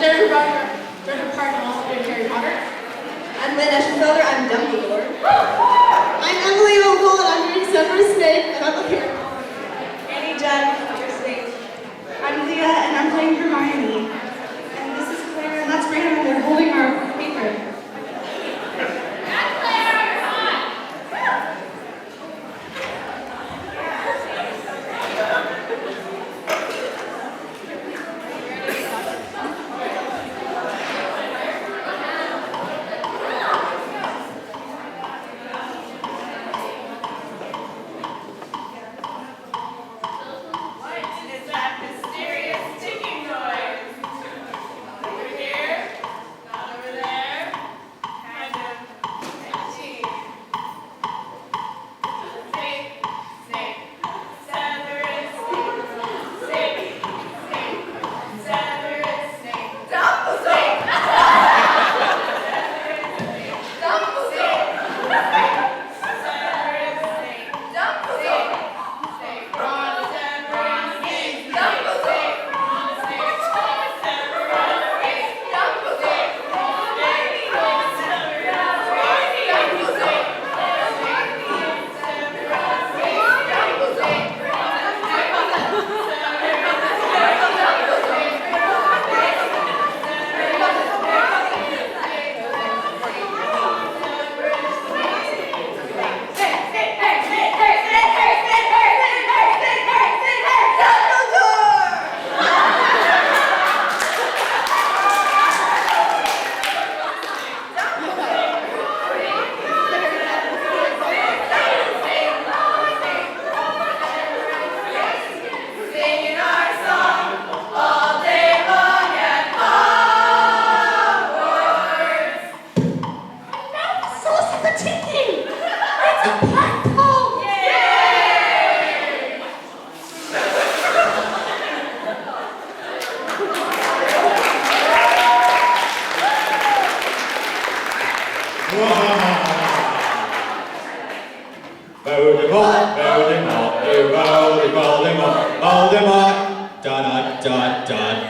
Jennifer Park, I'm also doing Harry Potter. I'm Lynn Eschenfelder, I'm Dumbledore. I'm Emily Ogle, and I'm doing Severus Snape, and I'm up here. Annie Judd, your stage. I'm Leah, and I'm playing Hermione. And this is Claire, and that's Brandon, and they're holding our paper. Voldemort, Voldemort, Voldemort, Voldemort, dot dot dot.